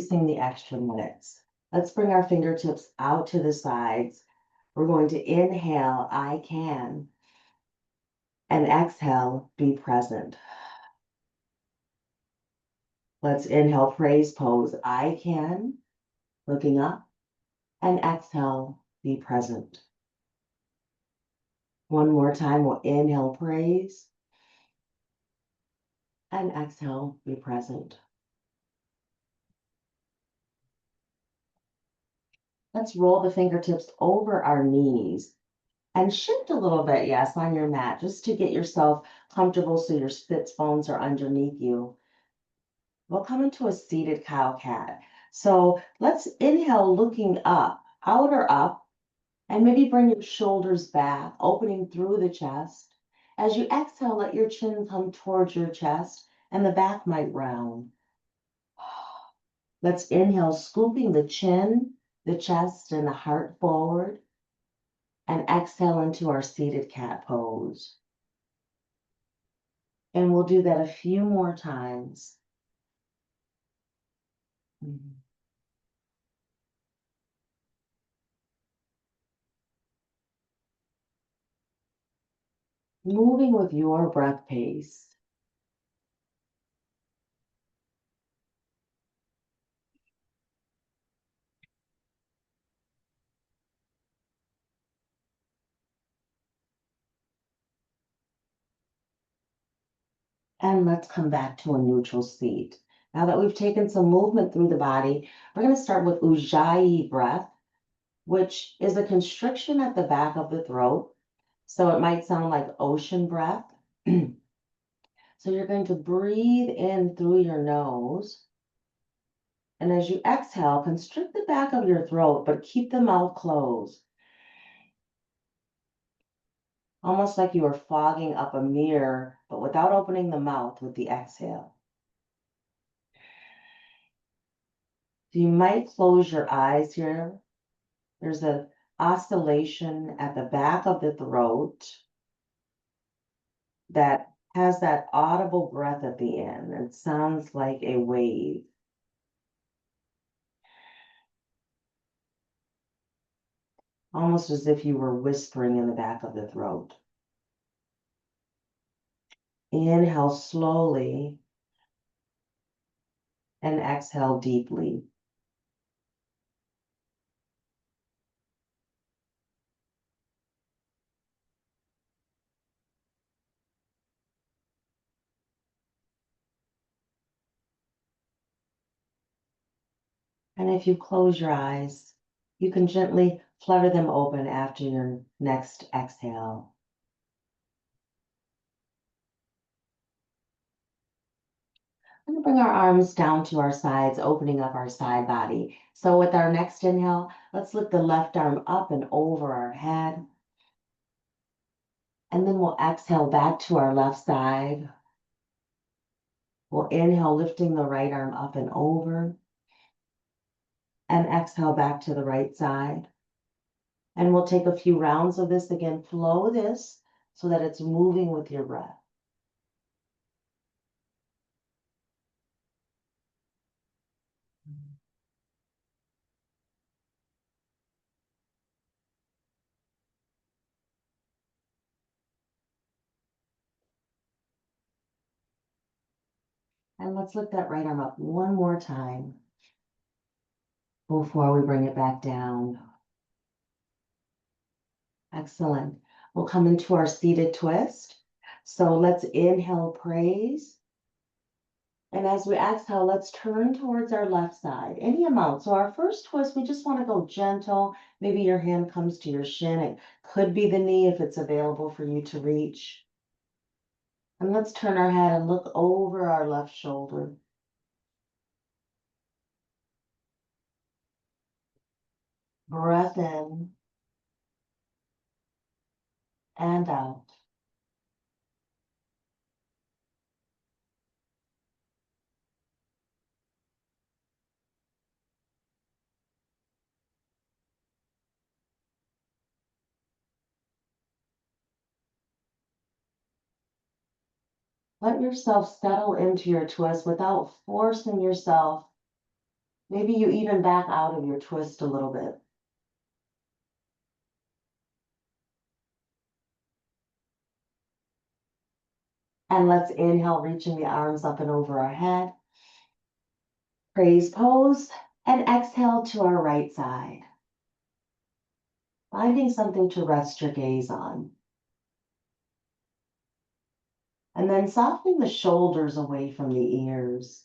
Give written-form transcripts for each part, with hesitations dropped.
releasing the extra minutes. Let's bring our fingertips out to the sides. We're going to inhale, I can, and exhale, be present. Let's inhale, praise pose, I can, looking up, and exhale, be present. One more time, we'll inhale, praise, and exhale, be present. Let's roll the fingertips over our knees and shift a little bit, yes, on your mat, just to get yourself comfortable so your spits bones are underneath you. We'll come into a seated cow-cat. So let's inhale, looking up, outer up, and maybe bring your shoulders back, opening through the chest. As you exhale, let your chin come towards your chest and the back might round. Let's inhale, scooping the chin, the chest, and the heart forward. And exhale into our seated cat pose. And we'll do that a few more times. Moving with your breath pace. And let's come back to a neutral seat. Now that we've taken some movement through the body, we're going to start with Ujjayi breath, which is a constriction at the back of the throat. So it might sound like ocean breath. So you're going to breathe in through your nose. And as you exhale, constrict the back of your throat, but keep the mouth closed. Almost like you are fogging up a mirror, but without opening the mouth with the exhale. So you might close your eyes here. There's an oscillation at the back of the throat that has that audible breath at the end. It sounds like a wave. Almost as if you were whispering in the back of the throat. Inhale slowly and exhale deeply. And if you close your eyes, you can gently flutter them open after your next exhale. I'm going to bring our arms down to our sides, opening up our side body. So with our next inhale, let's lift the left arm up and over our head. And then we'll exhale back to our left side. We'll inhale, lifting the right arm up and over. And exhale back to the right side. And we'll take a few rounds of this again. Flow this so that it's moving with your breath. And let's lift that right arm up one more time before we bring it back down. Excellent. We'll come into our seated twist. So let's inhale, praise. And as we exhale, let's turn towards our left side, any amount. So our first twist, we just want to go gentle. Maybe your hand comes to your shin. It could be the knee if it's available for you to reach. And let's turn our head and look over our left shoulder. Breath in and out. Let yourself settle into your twist without forcing yourself Maybe you even back out of your twist a little bit. And let's inhale, reaching the arms up and over our head. Praise pose, and exhale to our right side. Finding something to rest your gaze on. And then softening the shoulders away from the ears.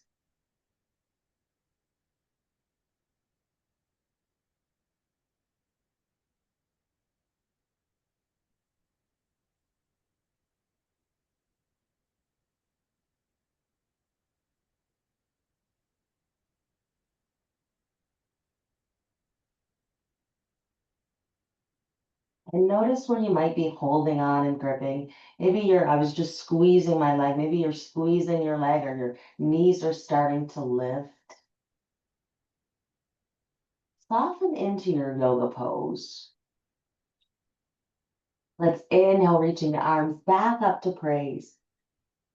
And notice where you might be holding on and gripping. Maybe I was just squeezing my leg. Maybe you're squeezing your leg or your knees are starting to lift. Soften into your yoga pose. Let's inhale, reaching the arms back up to praise.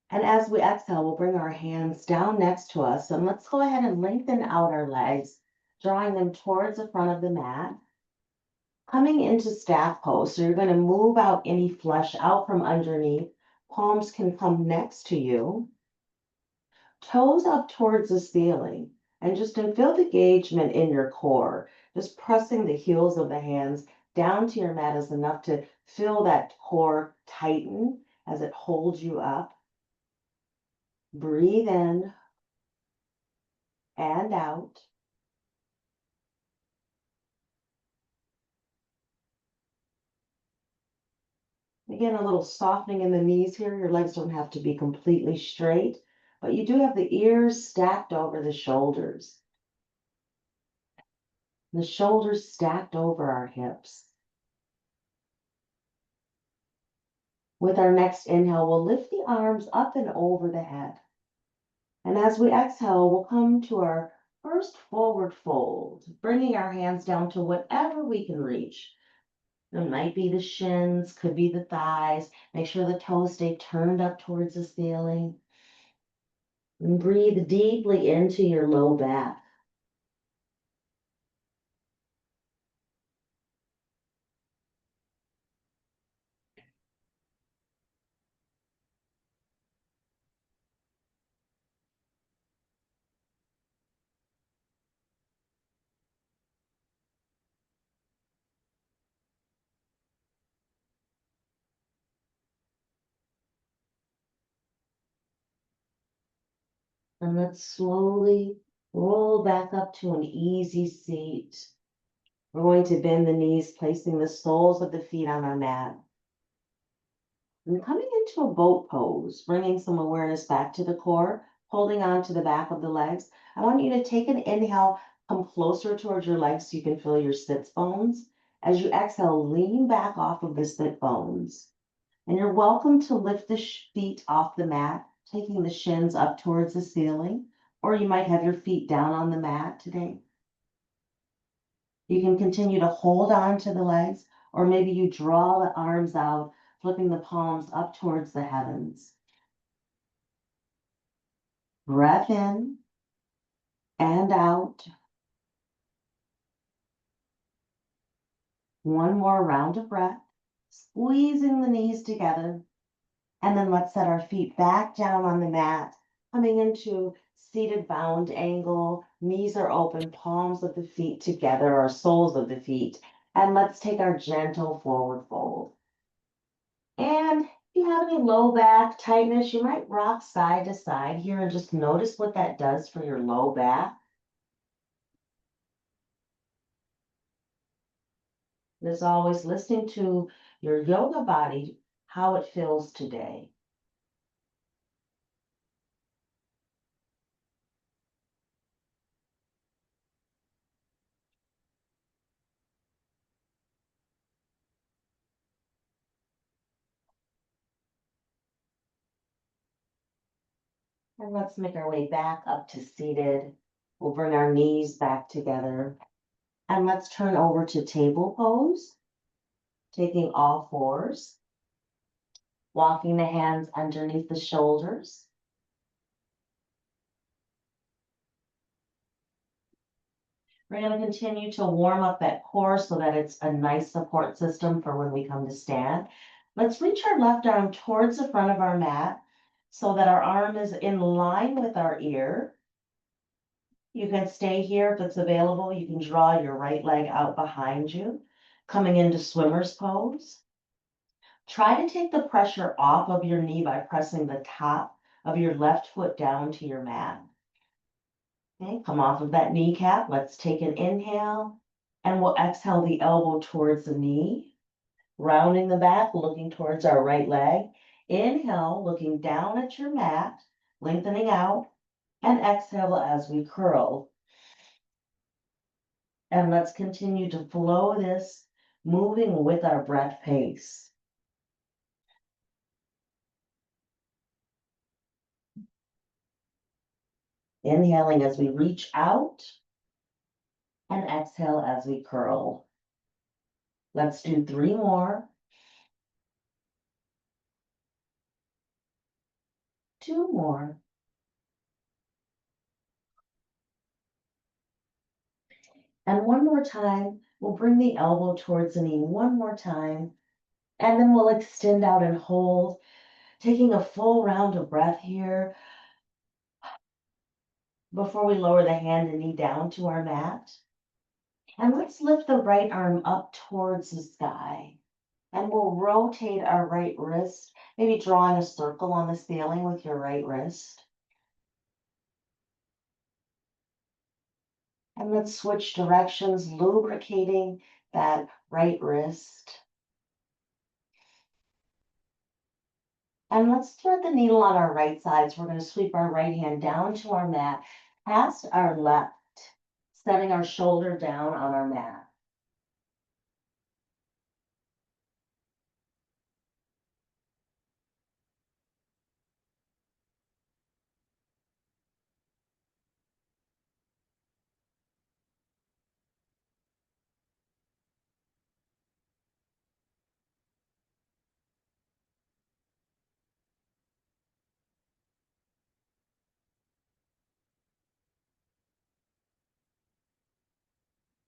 And as we exhale, we'll bring our hands down next to us. And let's go ahead and lengthen out our legs, drawing them towards the front of the mat. Coming into staff pose, so you're going to move out any flesh out from underneath. Palms can come next to you. Toes up towards the ceiling. And just feel the engagement in your core. Just pressing the heels of the hands down to your mat is enough to feel that core tighten as it holds you up. Breathe in and out. Again, a little softening in the knees here. Your legs don't have to be completely straight, but you do have the ears stacked over the shoulders. The shoulders stacked over our hips. With our next inhale, we'll lift the arms up and over the head. And as we exhale, we'll come to our first forward fold, bringing our hands down to whatever we can reach. It might be the shins, could be the thighs. Make sure the toes stay turned up towards the ceiling. And breathe deeply into your low back. And let's slowly roll back up to an easy seat. We're going to bend the knees, placing the soles of the feet on our mat. And coming into a boat pose, bringing some awareness back to the core, holding on to the back of the legs. I want you to take an inhale, come closer towards your legs so you can feel your sits bones. As you exhale, lean back off of the sit bones. And you're welcome to lift the feet off the mat, taking the shins up towards the ceiling, or you might have your feet down on the mat today. You can continue to hold on to the legs, or maybe you draw the arms out, flipping the palms up towards the heavens. Breath in and out. One more round of breath, squeezing the knees together. And then let's set our feet back down on the mat, coming into seated bound angle. Knees are open, palms of the feet together, or soles of the feet. And let's take our gentle forward fold. And if you have any low back tightness, you might rock side to side here and just notice what that does for your low back. As always, listening to your yoga body, how it feels today. And let's make our way back up to seated. We'll bring our knees back together. And let's turn over to table pose, taking all fours, walking the hands underneath the shoulders. We're going to continue to warm up that core so that it's a nice support system for when we come to stand. Let's reach our left arm towards the front of our mat so that our arm is in line with our ear. You can stay here if it's available. You can draw your right leg out behind you, coming into swimmer's pose. Try to take the pressure off of your knee by pressing the top of your left foot down to your mat. Okay, come off of that kneecap. Let's take an inhale and we'll exhale the elbow towards the knee, rounding the back, looking towards our right leg. Inhale, looking down at your mat, lengthening out, and exhale as we curl. And let's continue to flow this, moving with our breath pace. Inhaling as we reach out and exhale as we curl. Let's do 3 more. 2 more. And 1 more time, we'll bring the elbow towards the knee 1 more time. And then we'll extend out and hold, taking a full round of breath here before we lower the hand and knee down to our mat. And let's lift the right arm up towards the sky. And we'll rotate our right wrist, maybe drawing a circle on the ceiling with your right wrist. And let's switch directions, lubricating that right wrist. And let's thread the needle on our right side. So we're going to sweep our right hand down to our mat, past our left, setting our shoulder down on our mat.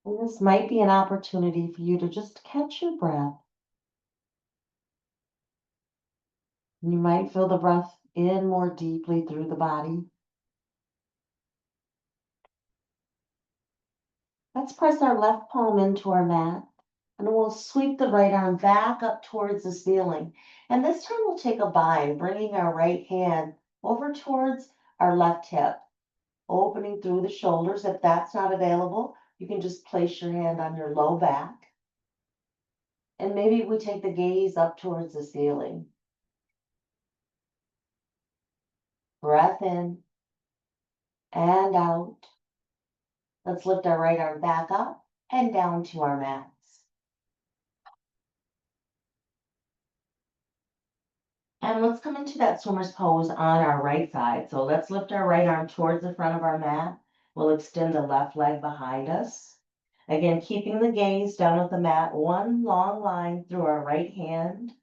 And this might be an opportunity for you to just catch your breath. You might feel the breath in more deeply through the body. Let's press our left palm into our mat, and we'll sweep the right arm back up towards the ceiling. And this time we'll take a bind, bringing our right hand over towards our left hip, opening through the shoulders. If that's not available, you can just place your hand on your low back. And maybe we take the gaze up towards the ceiling. Breath in and out. Let's lift our right arm back up and down to our mats. And let's come into that swimmer's pose on our right side. So let's lift our right arm towards the front of our mat. We'll extend the left leg behind us. Again, keeping the gaze down at the mat, one long line through our right hand,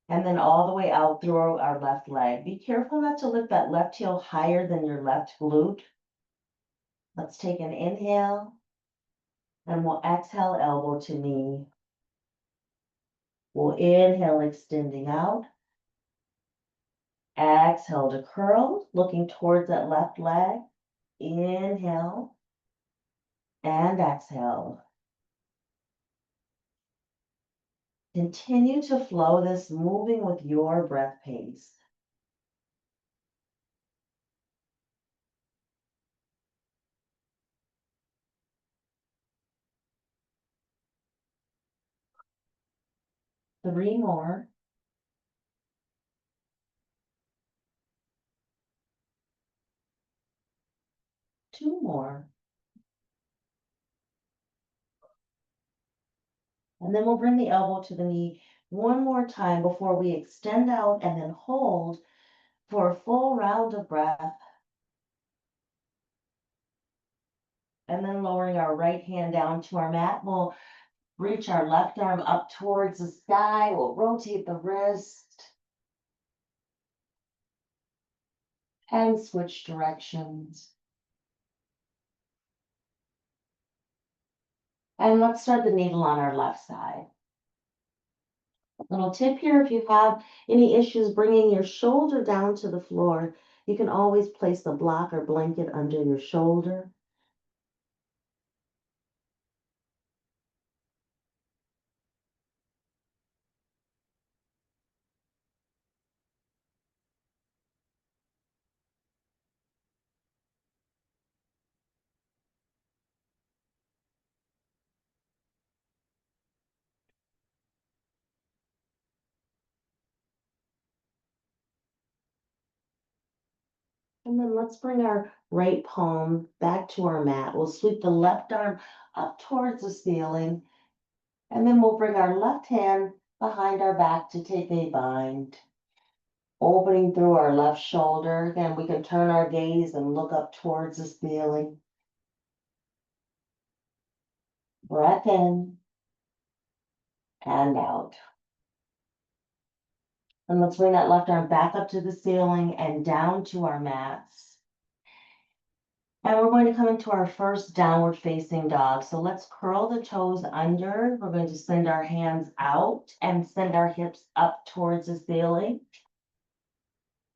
and then all the way out through our left leg. Be careful not to lift that left heel higher than your left glute. Let's take an inhale, and we'll exhale, elbow to knee. We'll inhale, extending out. Exhale to curl, looking towards that left leg. Inhale and exhale. Continue to flow this, moving with your breath pace. Three more. Two more. And then we'll bring the elbow to the knee one more time before we extend out and then hold for a full round of breath. And then lowering our right hand down to our mat, we'll reach our left arm up towards the sky. We'll rotate the wrist and switch directions. And let's start the needle on our left side. Little tip here, if you have any issues bringing your shoulder down to the floor, you can always place the block or blanket under your shoulder. And then let's bring our right palm back to our mat. We'll sweep the left arm up towards the ceiling, and then we'll bring our left hand behind our back to take a bind. Opening through our left shoulder. Again, we can turn our gaze and look up towards the ceiling. Breath in and out. And let's bring that left arm back up to the ceiling and down to our mats. And we're going to come into our first downward facing dog. So let's curl the toes under. We're going to send our hands out and send our hips up towards the ceiling.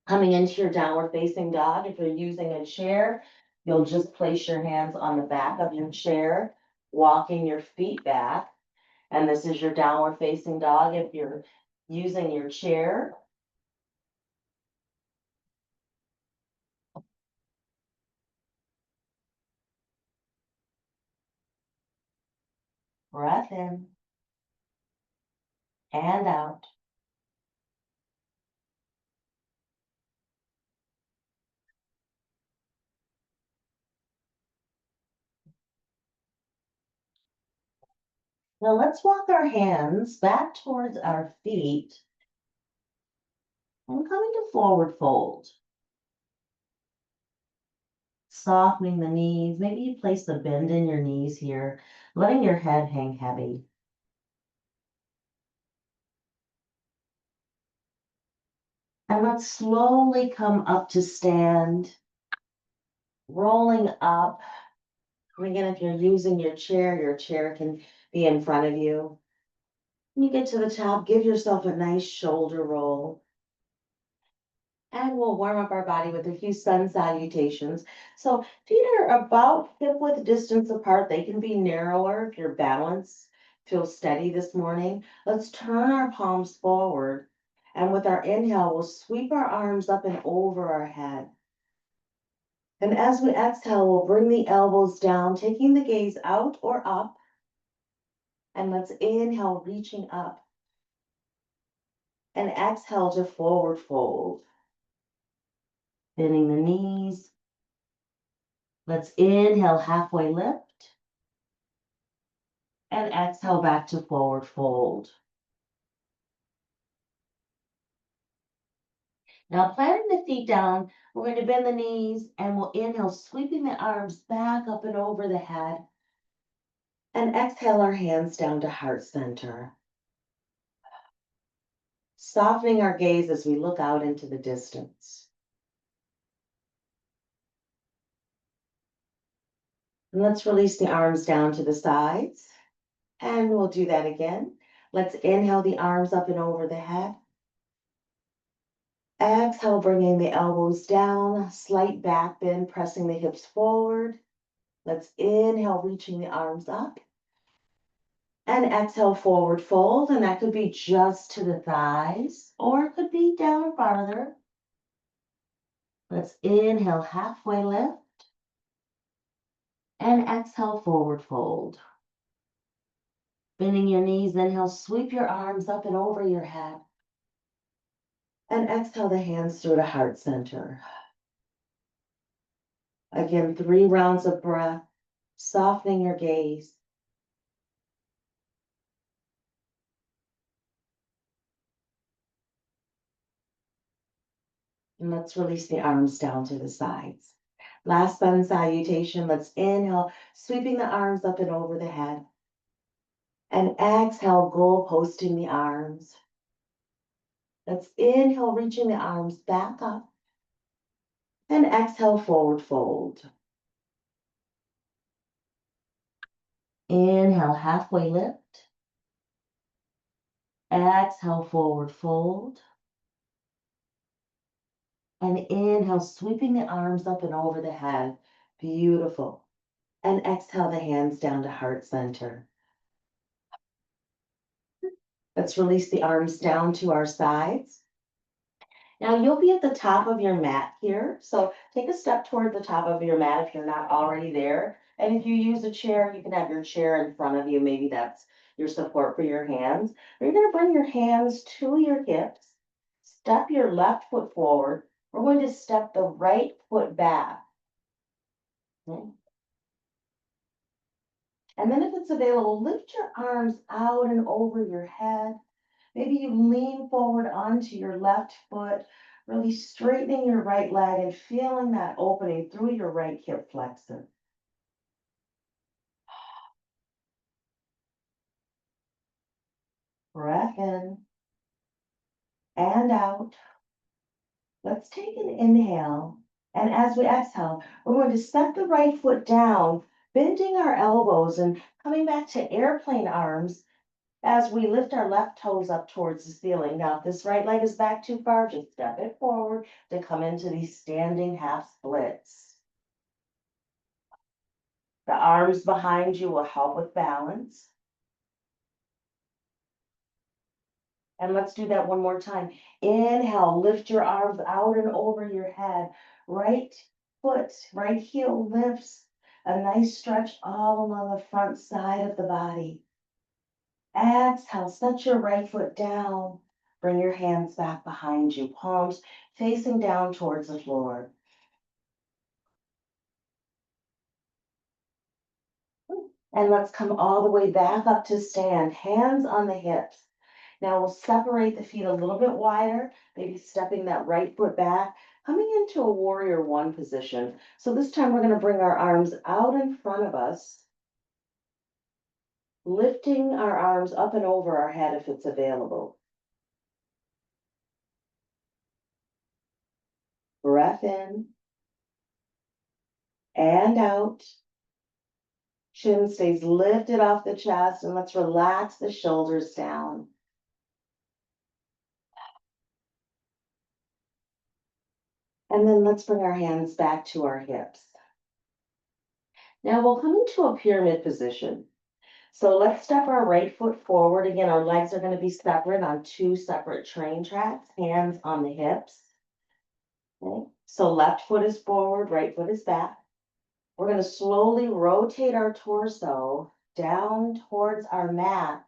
Coming into your downward facing dog, if you're using a chair, you'll just place your hands on the back of your chair, walking your feet back. And this is your downward facing dog. If you're using your chair, breath in and out. Now let's walk our hands back towards our feet and coming to forward fold. Softening the knees. Maybe you place the bend in your knees here, letting your head hang heavy. And let's slowly come up to stand, rolling up. Again, if you're using your chair can be in front of you. When you get to the top, give yourself a nice shoulder roll. And we'll warm up our body with a few sun salutations. So feet are about hip width distance apart. They can be narrower if your balance feels steady this morning. Let's turn our palms forward. And with our inhale, we'll sweep our arms up and over our head. And as we exhale, we'll bring the elbows down, taking the gaze out or up. And let's inhale, reaching up. And exhale to forward fold. Bending the knees. Let's inhale, halfway lift. And exhale back to forward fold. Now planting the feet down, we're going to bend the knees and we'll inhale, sweeping the arms back up and over the head. And exhale our hands down to heart center. Softening our gaze as we look out into the distance. And let's release the arms down to the sides. And we'll do that again. Let's inhale the arms up and over the head. Exhale, bringing the elbows down, slight back bend, pressing the hips forward. Let's inhale, reaching the arms up. And exhale, forward fold. And that could be just to the thighs, or it could be down farther. Let's inhale, halfway lift. And exhale, forward fold. Bending your knees, inhale, sweep your arms up and over your head. And exhale the hands through to heart center. Again, 3 rounds of breath, softening your gaze. And let's release the arms down to the sides. Last sun salutation. Let's inhale, sweeping the arms up and over the head. And exhale, goal posting the arms. Let's inhale, reaching the arms back up. And exhale, forward fold. Inhale, halfway lift. Exhale, forward fold. And inhale, sweeping the arms up and over the head. Beautiful. And exhale the hands down to heart center. Let's release the arms down to our sides. Now you'll be at the top of your mat here. So take a step toward the top of your mat if you're not already there. And if you use a chair, you can have your chair in front of you. Maybe that's your support for your hands. Or you're going to bring your hands to your hips. Step your left foot forward. We're going to step the right foot back. Okay. And then if it's available, lift your arms out and over your head. Maybe you lean forward onto your left foot, really straightening your right leg and feeling that opening through your right hip flexor. Breath in and out. Let's take an inhale. And as we exhale, we're going to step the right foot down, bending our elbows and coming back to airplane arms as we lift our left toes up towards the ceiling. Now, if this right leg is back too far, just step it forward to come into these standing half splits. The arms behind you will help with balance. And let's do that one more time. Inhale, lift your arms out and over your head. Right foot, right heel lifts. A nice stretch all along the front side of the body. Exhale, set your right foot down. Bring your hands back behind you, palms facing down towards the floor. And let's come all the way back up to stand, hands on the hips. Now we'll separate the feet a little bit wider, maybe stepping that right foot back, coming into a warrior one position. So this time we're going to bring our arms out in front of us, lifting our arms up and over our head if it's available. Breath in and out. Chin stays lifted off the chest, and let's relax the shoulders down. And then let's bring our hands back to our hips. Now we'll come into a pyramid position. So let's step our right foot forward. Again, our legs are going to be separate on two separate train tracks, hands on the hips. Okay. So left foot is forward, right foot is back. We're going to slowly rotate our torso down towards our mat.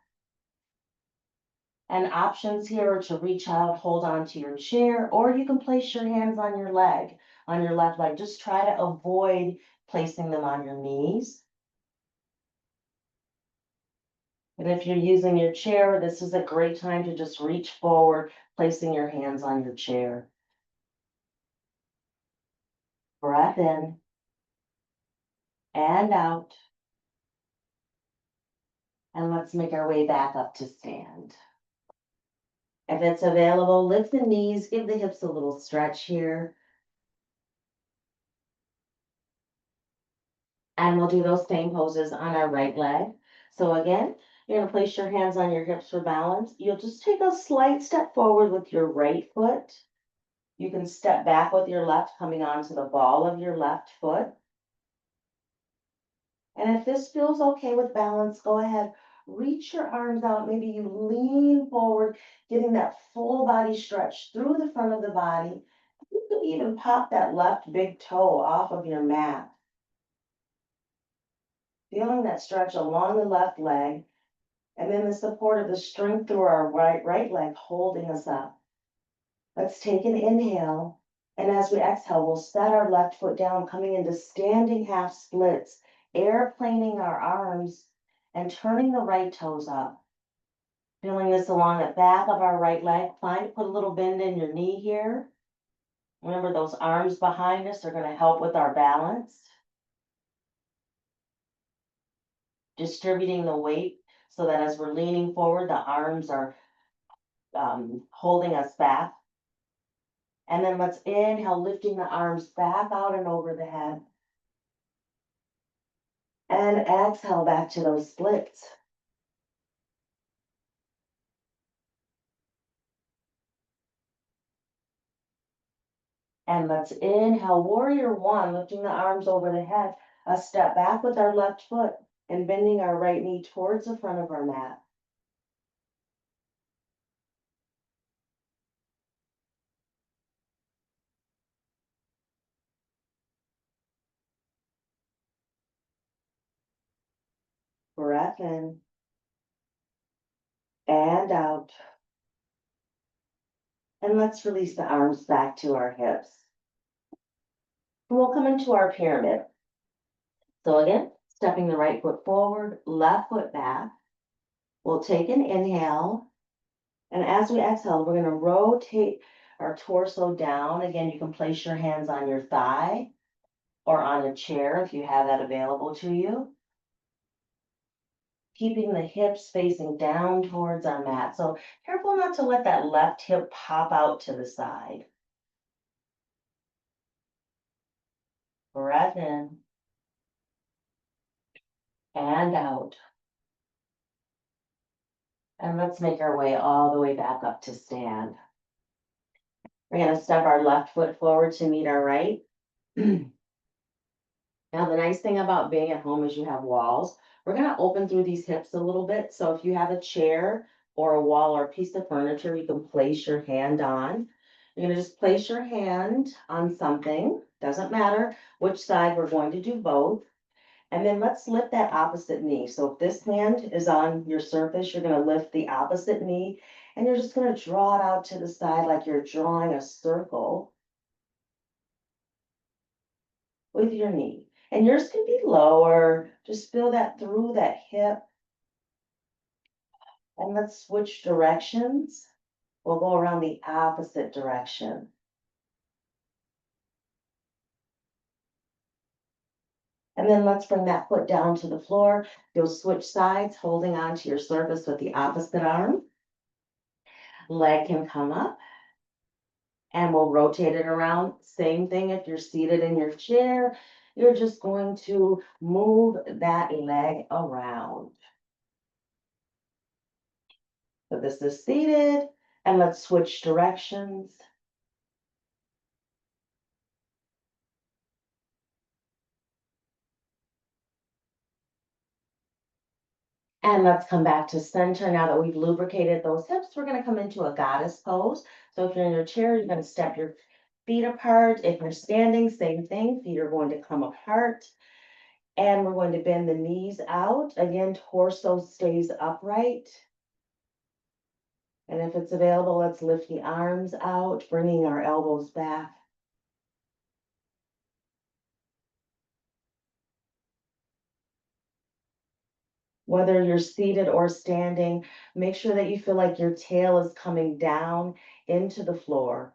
And options here are to reach out, hold on to your chair, or you can place your hands on your leg, on your left leg. Just try to avoid placing them on your knees. And if you're using your chair, this is a great time to just reach forward, placing your hands on your chair. Breath in and out. And let's make our way back up to stand. If it's available, lift the knees, give the hips a little stretch here. And we'll do those same poses on our right leg. So again, you're going to place your hands on your hips for balance. You'll just take a slight step forward with your right foot. You can step back with your left, coming onto the ball of your left foot. And if this feels okay with balance, go ahead, reach your arms out. Maybe you lean forward, getting that full body stretch through the front of the body. You can even pop that left big toe off of your mat. Feeling that stretch along the left leg, and then the support of the strength through our right leg holding us up. Let's take an inhale. And as we exhale, we'll set our left foot down, coming into standing half splits, airplaning our arms and turning the right toes up. Feeling this along the back of our right leg. Find to put a little bend in your knee here. Remember, those arms behind us are going to help with our balance. Distributing the weight so that as we're leaning forward, the arms are holding us back. And then let's inhale, lifting the arms back out and over the head. And exhale back to those splits. And let's inhale, warrior one, lifting the arms over the head, a step back with our left foot and bending our right knee towards the front of our mat. Breath in and out. And let's release the arms back to our hips. And we'll come into our pyramid. So again, stepping the right foot forward, left foot back. We'll take an inhale. And as we exhale, we're going to rotate our torso down. Again, you can place your hands on your thigh or on a chair if you have that available to you. Keeping the hips facing down towards our mat. So careful not to let that left hip pop out to the side. Breath in and out. And let's make our way all the way back up to stand. We're going to step our left foot forward to meet our right. Now, the nice thing about being at home is you have walls. We're going to open through these hips a little bit. So if you have a chair or a wall or a piece of furniture, you can place your hand on. You're going to just place your hand on something. Doesn't matter which side, we're going to do both. And then let's lift that opposite knee. So if this hand is on your surface, you're going to lift the opposite knee and you're just going to draw it out to the side like you're drawing a circle with your knee. And yours can be lower. Just feel that through that hip. And let's switch directions. We'll go around the opposite direction. And then let's bring that foot down to the floor. You'll switch sides, holding on to your surface with the opposite arm. Leg can come up. And we'll rotate it around. Same thing if you're seated in your chair. You're just going to move that leg around. So this is seated, and let's switch directions. And let's come back to center. Now that we've lubricated those hips, we're going to come into a goddess pose. So if you're in your chair, you're going to step your feet apart. If you're standing, same thing. Feet are going to come apart. And we're going to bend the knees out. Again, torso stays upright. And if it's available, let's lift the arms out, bringing our elbows back. Whether you're seated or standing, make sure that you feel like your tail is coming down into the floor.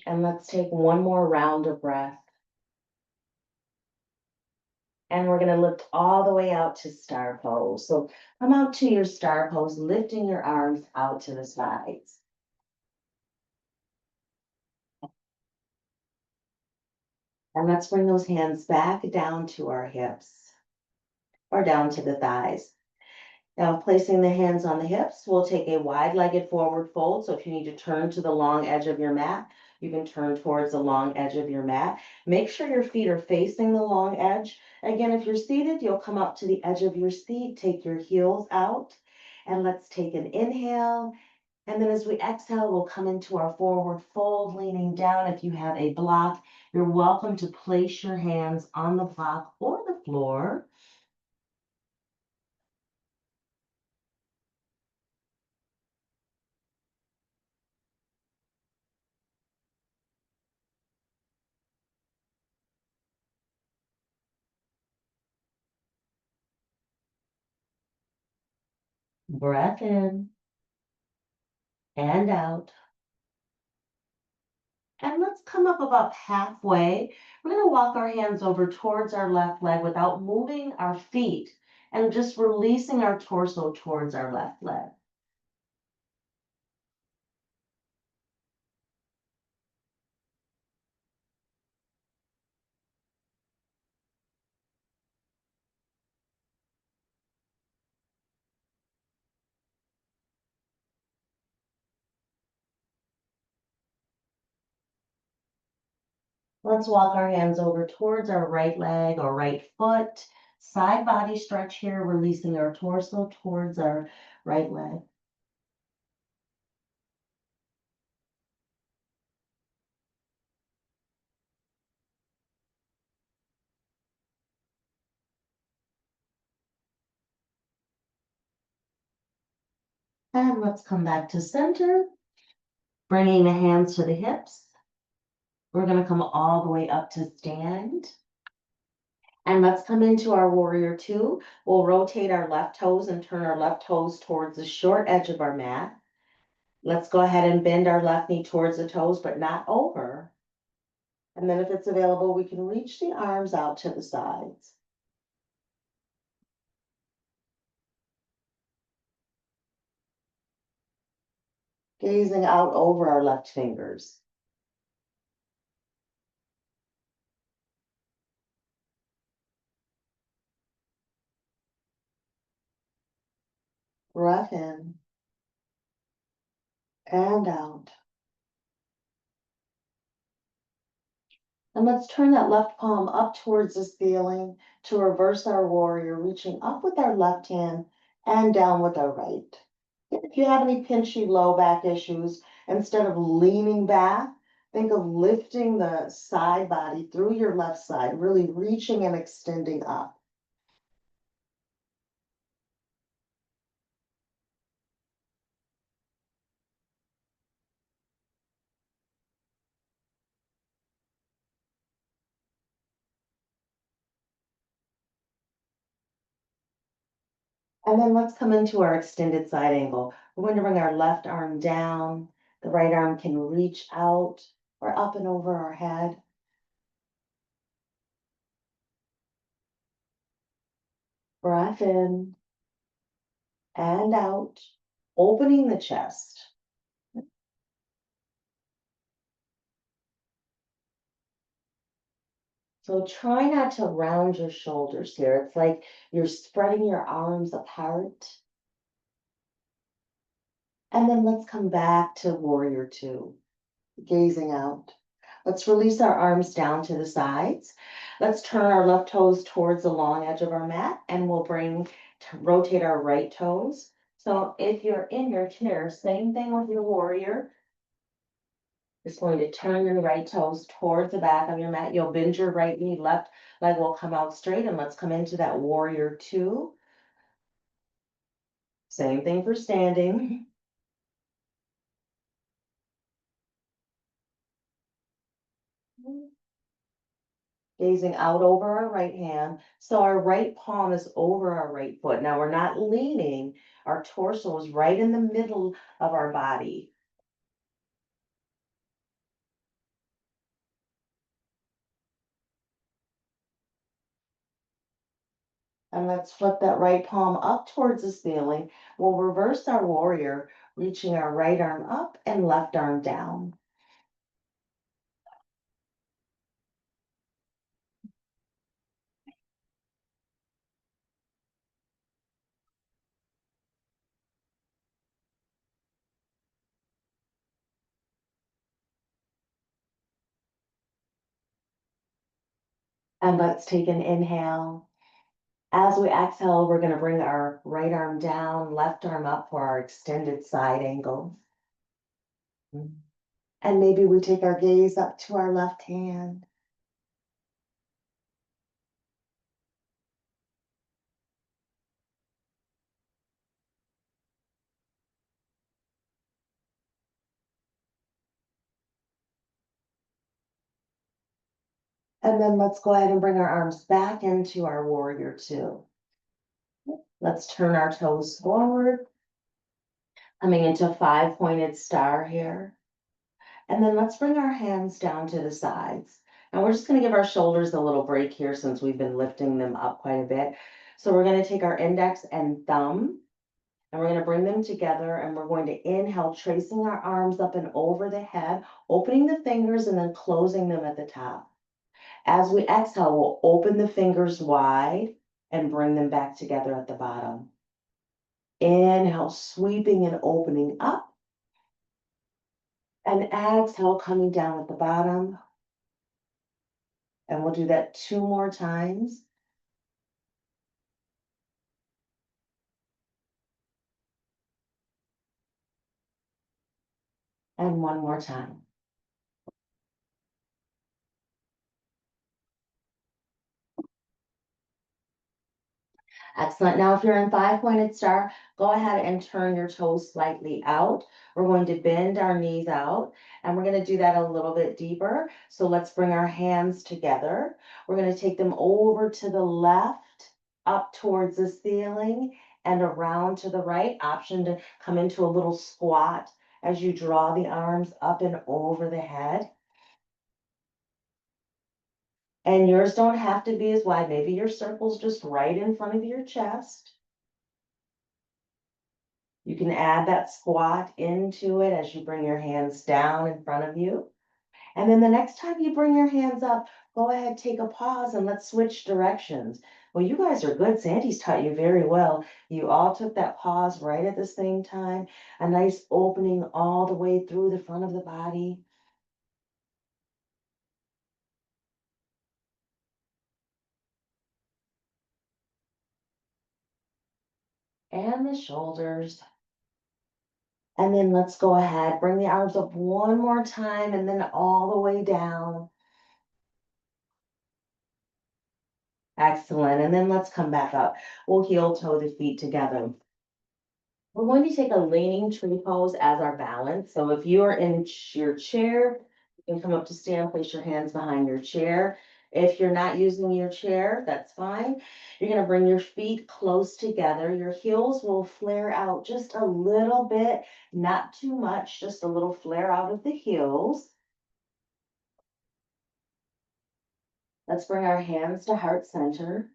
And let's take one more round of breath. And we're going to lift all the way out to star pose. So come out to your star pose, lifting your arms out to the sides. And let's bring those hands back down to our hips or down to the thighs. Now, placing the hands on the hips, we'll take a wide-legged forward fold. So if you need to turn to the long edge of your mat, you can turn towards the long edge of your mat. Make sure your feet are facing the long edge. Again, if you're seated, you'll come up to the edge of your seat, take your heels out, and let's take an inhale. And then as we exhale, we'll come into our forward fold, leaning down. If you have a block, you're welcome to place your hands on the block or the floor. Breath in and out. And let's come up about halfway. We're going to walk our hands over towards our left leg without moving our feet and just releasing our torso towards our left leg. Let's walk our hands over towards our right leg or right foot. Side body stretch here, releasing our torso towards our right leg. And let's come back to center, bringing the hands to the hips. We're going to come all the way up to stand. And let's come into our warrior two. We'll rotate our left toes and turn our left toes towards the short edge of our mat. Let's go ahead and bend our left knee towards the toes, but not over. And then if it's available, we can reach the arms out to the sides. Gazing out over our left fingers. Breath in and out. And let's turn that left palm up towards the ceiling to reverse our warrior, reaching up with our left hand and down with our right. If you have any pinchy low back issues, instead of leaning back, think of lifting the side body through your left side, really reaching and extending up. And then let's come into our extended side angle. We're going to bring our left arm down. The right arm can reach out or up and over our head. Breath in and out, opening the chest. So try not to round your shoulders here. It's like you're spreading your arms apart. And then let's come back to warrior two, gazing out. Let's release our arms down to the sides. Let's turn our left toes towards the long edge of our mat, and we'll rotate our right toes. So if you're in your chair, same thing with your warrior. Just going to turn your right toes towards the back of your mat. You'll bend your right knee, left leg will come out straight, and let's come into that warrior two. Same thing for standing. Gazing out over our right hand. So our right palm is over our right foot. Now we're not leaning. Our torso is right in the middle of our body. And let's flip that right palm up towards the ceiling. We'll reverse our warrior, reaching our right arm up and left arm down. And let's take an inhale. As we exhale, we're going to bring our right arm down, left arm up for our extended side angle. And maybe we take our gaze up to our left hand. And then let's go ahead and bring our arms back into our warrior two. Let's turn our toes forward, coming into a 5-pointed star here. And then let's bring our hands down to the sides. Now we're just going to give our shoulders a little break here since we've been lifting them up quite a bit. So we're going to take our index and thumb, and we're going to bring them together, and we're going to inhale, tracing our arms up and over the head, opening the fingers and then closing them at the top. As we exhale, we'll open the fingers wide and bring them back together at the bottom. Inhale, sweeping and opening up. And exhale, coming down at the bottom. And we'll do that 2 more times. And 1 more time. Excellent. Now, if you're in 5-pointed star, go ahead and turn your toes slightly out. We're going to bend our knees out, and we're going to do that a little bit deeper. So let's bring our hands together. We're going to take them over to the left, up towards the ceiling, and around to the right. Option to come into a little squat as you draw the arms up and over the head. And yours don't have to be as wide. Maybe your circle's just right in front of your chest. You can add that squat into it as you bring your hands down in front of you. And then the next time you bring your hands up, go ahead, take a pause, and let's switch directions. Well, you guys are good. Sandy's taught you very well. You all took that pause right at the same time. A nice opening all the way through the front of the body. And the shoulders. And then let's go ahead, bring the arms up one more time and then all the way down. Excellent. And then let's come back up. We'll heel toe the feet together. We're going to take a leaning tree pose as our balance. So if you are in your chair, you can come up to stand, place your hands behind your chair. If you're not using your chair, that's fine. You're going to bring your feet close together. Your heels will flare out just a little bit, not too much, just a little flare out of the heels. Let's bring our hands to heart center.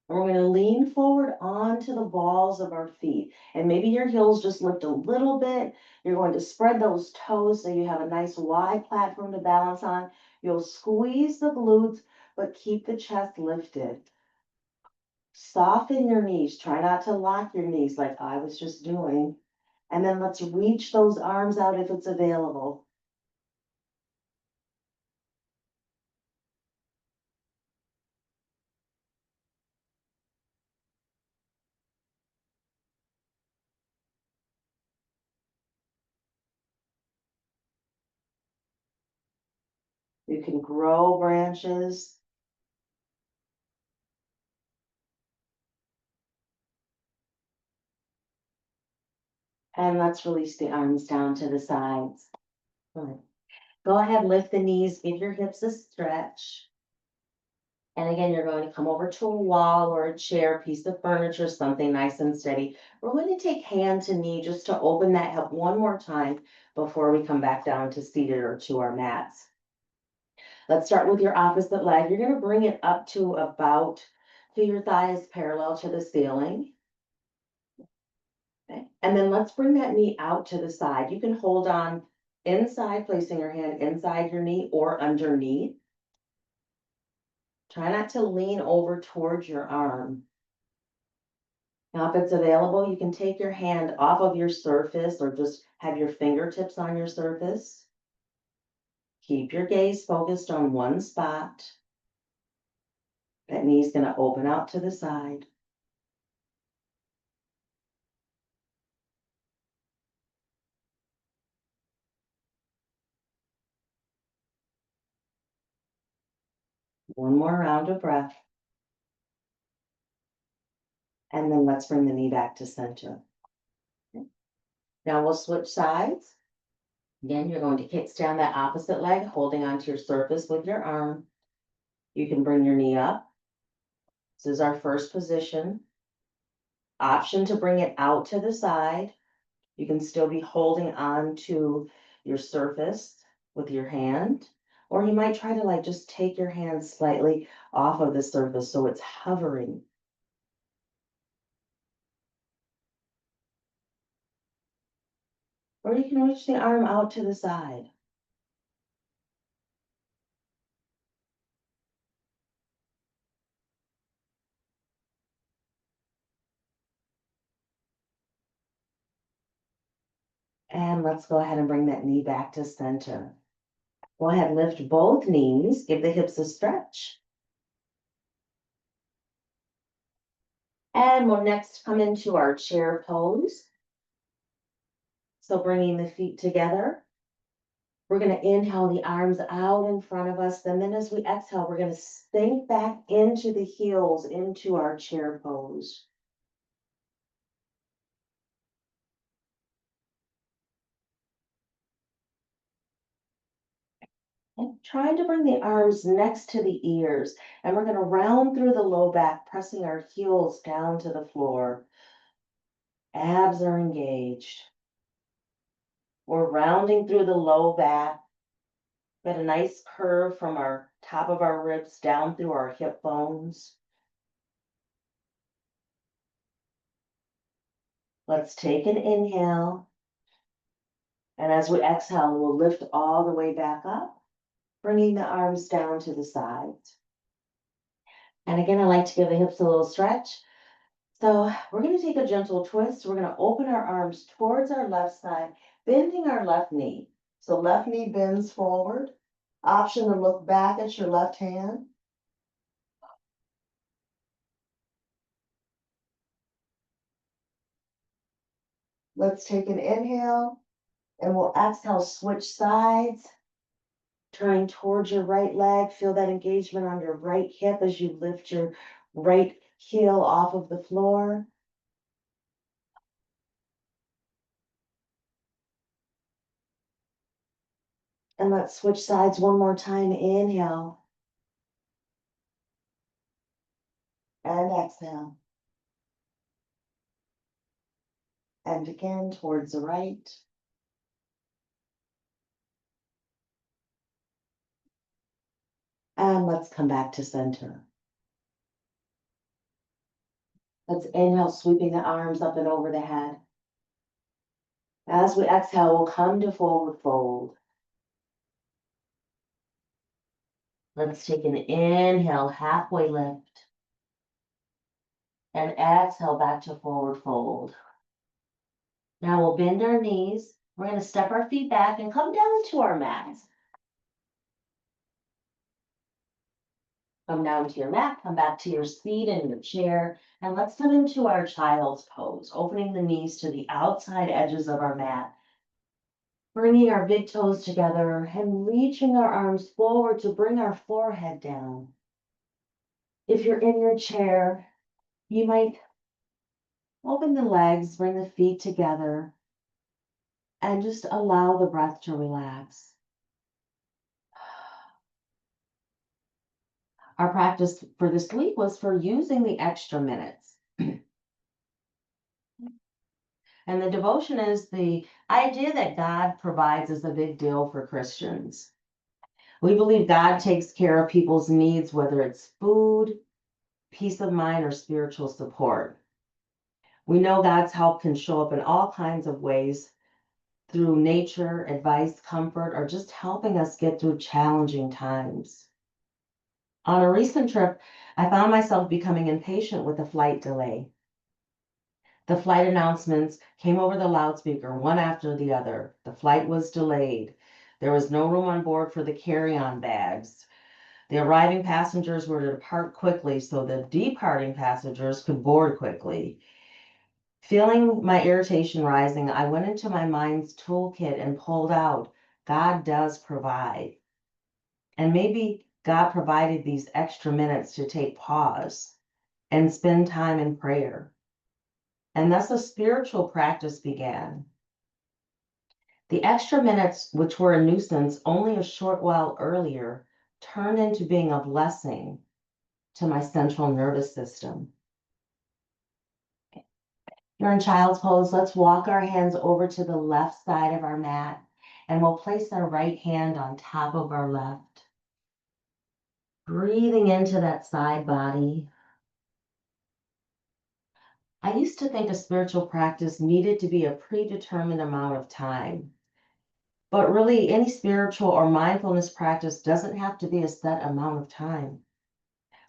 And we're going to lean forward onto the balls of our feet. And maybe your heels just lift a little bit. You're going to spread those toes so you have a nice wide platform to balance on. You'll squeeze the glutes, but keep the chest lifted. Soften your knees. Try not to lock your knees like I was just doing. And then let's reach those arms out if it's available. You can grow branches. And let's release the arms down to the sides. Good. Go ahead, lift the knees, give your hips a stretch. And again, you're going to come over to a wall or a chair, piece of furniture, something nice and steady. We're going to take hand to knee just to open that hip one more time before we come back down to seated or to our mats. Let's start with your opposite leg. You're going to bring it up to about to your thighs parallel to the ceiling. Okay. And then let's bring that knee out to the side. You can hold on inside, placing your hand inside your knee or underneath. Try not to lean over towards your arm. Now, if it's available, you can take your hand off of your surface or just have your fingertips on your surface. Keep your gaze focused on one spot. That knee's going to open out to the side. One more round of breath. And then let's bring the knee back to center. Okay. Now we'll switch sides. Again, you're going to kickstand that opposite leg, holding onto your surface with your arm. You can bring your knee up. This is our first position. Option to bring it out to the side. You can still be holding on to your surface with your hand, or you might try to like just take your hand slightly off of the surface so it's hovering. Or you can reach the arm out to the side. And let's go ahead and bring that knee back to center. Go ahead, lift both knees, give the hips a stretch. And we'll next come into our chair pose. So bringing the feet together. We're going to inhale the arms out in front of us. Then as we exhale, we're going to sink back into the heels, into our chair pose. And trying to bring the arms next to the ears. And we're going to round through the low back, pressing our heels down to the floor. Abs are engaged. We're rounding through the low back. Got a nice curve from our top of our ribs down through our hip bones. Let's take an inhale. And as we exhale, we'll lift all the way back up, bringing the arms down to the sides. And again, I like to give the hips a little stretch. So we're going to take a gentle twist. We're going to open our arms towards our left side, bending our left knee. So left knee bends forward. Option to look back at your left hand. Let's take an inhale and we'll exhale, switch sides. Turning towards your right leg, feel that engagement on your right hip as you lift your right heel off of the floor. And let's switch sides one more time. Inhale. And exhale. And again towards the right. And let's come back to center. Let's inhale, sweeping the arms up and over the head. As we exhale, we'll come to forward fold. Let's take an inhale, halfway lift. And exhale back to forward fold. Now we'll bend our knees. We're going to step our feet back and come down to our mats. Come down to your mat, come back to your seat in your chair, and let's come into our child's pose, opening the knees to the outside edges of our mat. Bringing our big toes together and reaching our arms forward to bring our forehead down. If you're in your chair, you might open the legs, bring the feet together, and just allow the breath to relax. Our practice for this week was for using the extra minutes. And the devotion is the idea that God provides is a big deal for Christians. We believe God takes care of people's needs, whether it's food, peace of mind, or spiritual support. We know God's help can show up in all kinds of ways through nature, advice, comfort, or just helping us get through challenging times. On a recent trip, I found myself becoming impatient with a flight delay. The flight announcements came over the loudspeaker, one after the other. The flight was delayed. There was no room on board for the carry-on bags. The arriving passengers were to depart quickly so the departing passengers could board quickly. Feeling my irritation rising, I went into my mind's toolkit and pulled out, God does provide. And maybe God provided these extra minutes to take pause and spend time in prayer. And thus a spiritual practice began. The extra minutes, which were a nuisance only a short while earlier, turned into being a blessing to my central nervous system. You're in child's pose. Let's walk our hands over to the left side of our mat, and we'll place our right hand on top of our left. Breathing into that side body. I used to think a spiritual practice needed to be a predetermined amount of time. But really, any spiritual or mindfulness practice doesn't have to be a set amount of time.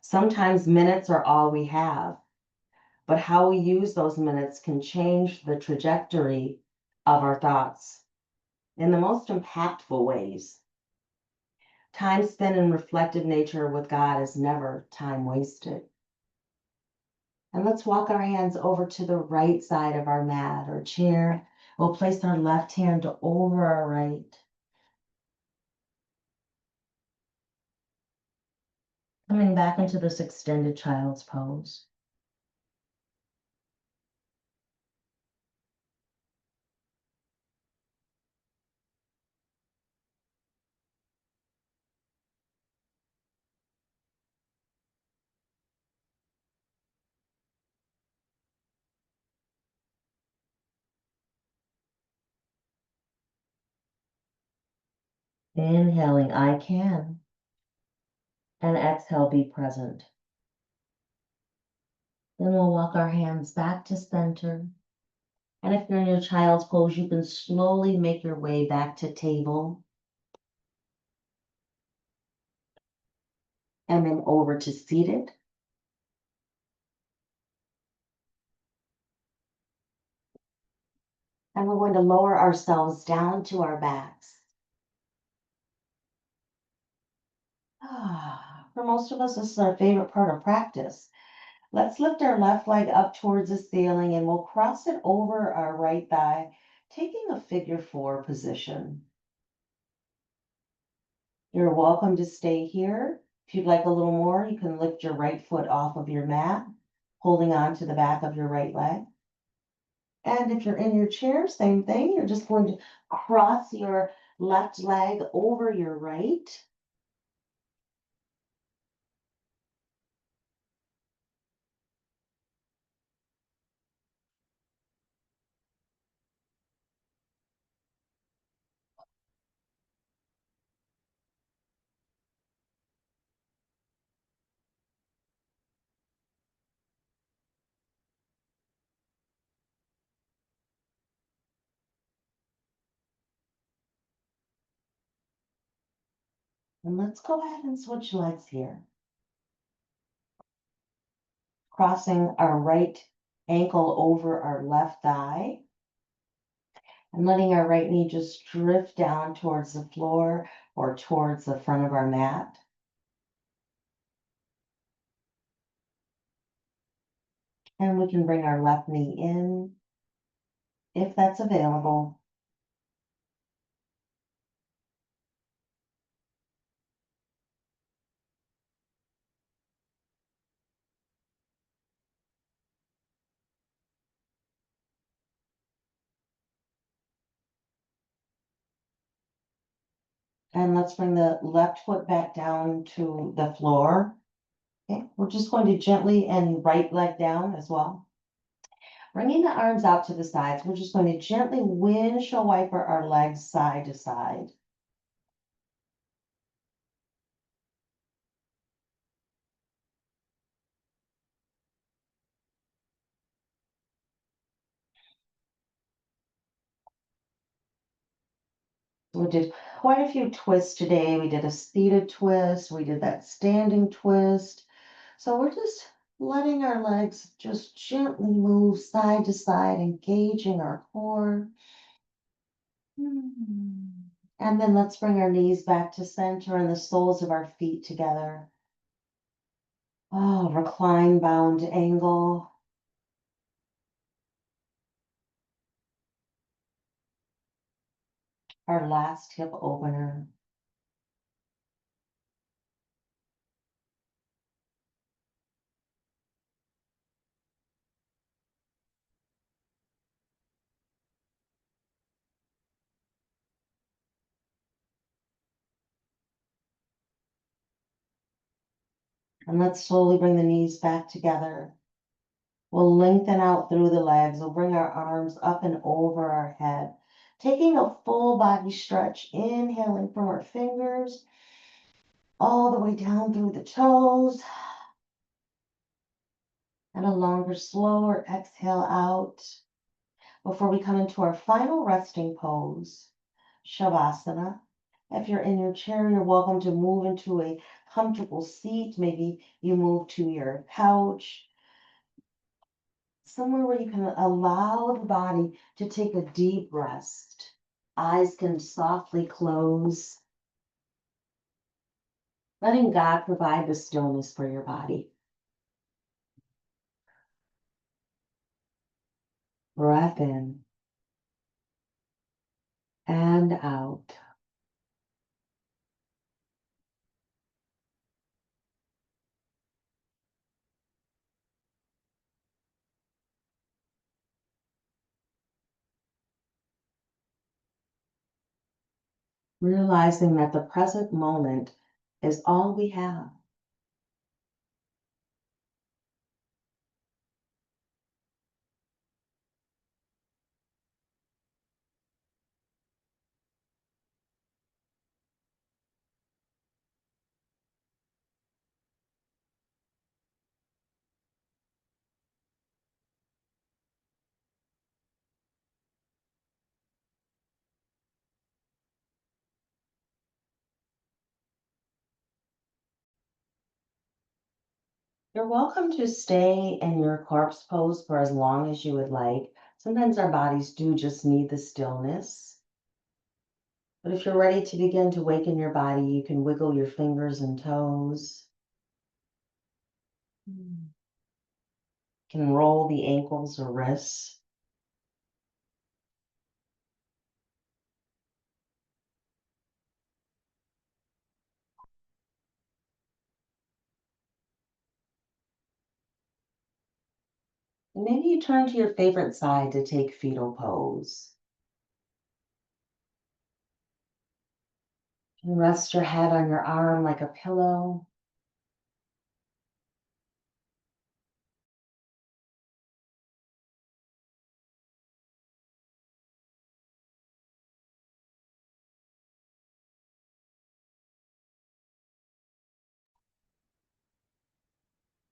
Sometimes minutes are all we have, but how we use those minutes can change the trajectory of our thoughts in the most impactful ways. Time spent in reflective nature with God is never time wasted. And let's walk our hands over to the right side of our mat or chair. We'll place our left hand over our right. Coming back into this extended child's pose. Inhaling, I can. And exhale, be present. Then we'll walk our hands back to center. And if you're in your child's pose, you can slowly make your way back to table. And then over to seated. And we're going to lower ourselves down to our backs. For most of us, this is our favorite part of practice. Let's lift our left leg up towards the ceiling and we'll cross it over our right thigh, taking a figure 4 position. You're welcome to stay here. If you'd like a little more, you can lift your right foot off of your mat, holding on to the back of your right leg. And if you're in your chair, same thing. You're just going to cross your left leg over your right. And let's go ahead and switch legs here. Crossing our right ankle over our left thigh. And letting our right knee just drift down towards the floor or towards the front of our mat. And we can bring our left knee in if that's available. And let's bring the left foot back down to the floor. Okay, we're just going to gently and right leg down as well. Bringing the arms out to the sides, we're just going to gently windshield wiper our legs side to side. We did quite a few twists today. We did a seated twist. We did that standing twist. So we're just letting our legs just gently move side to side, engaging our core. And then let's bring our knees back to center and the soles of our feet together. Oh, recline bound angle. Our last hip opener. And let's slowly bring the knees back together. We'll lengthen out through the legs. We'll bring our arms up and over our head. Taking a full body stretch, inhaling from our fingers all the way down through the toes. And a longer, slower exhale out before we come into our final resting pose, Shavasana. If you're in your chair, you're welcome to move into a comfortable seat. Maybe you move to your couch, somewhere where you can allow the body to take a deep rest. Eyes can softly close. letting God provide the stillness for your body. Breath in and out. Realizing that the present moment is all we have. You're welcome to stay in your corpse pose for as long as you would like. Sometimes our bodies do just need the stillness. But if you're ready to begin to waken your body, you can wiggle your fingers and toes. You can roll the ankles or wrists. And maybe you turn to your favorite side to take fetal pose. And rest your head on your arm like a pillow.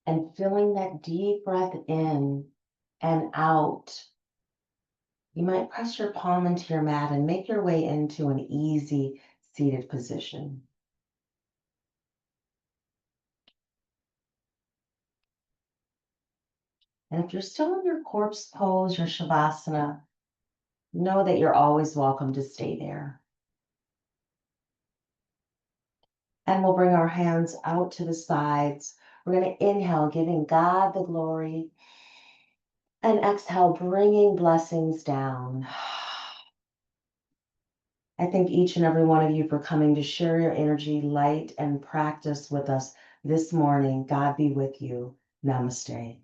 And feeling that deep breath in and out. You might press your palm into your mat and make your way into an easy seated position. And if you're still in your corpse pose, your shavasana, know that you're always welcome to stay there. And we'll bring our hands out to the sides. We're going to inhale, giving God the glory, and exhale, bringing blessings down. I thank each and every one of you for coming to share your energy, light, and practice with us this morning. God be with you. Namaste.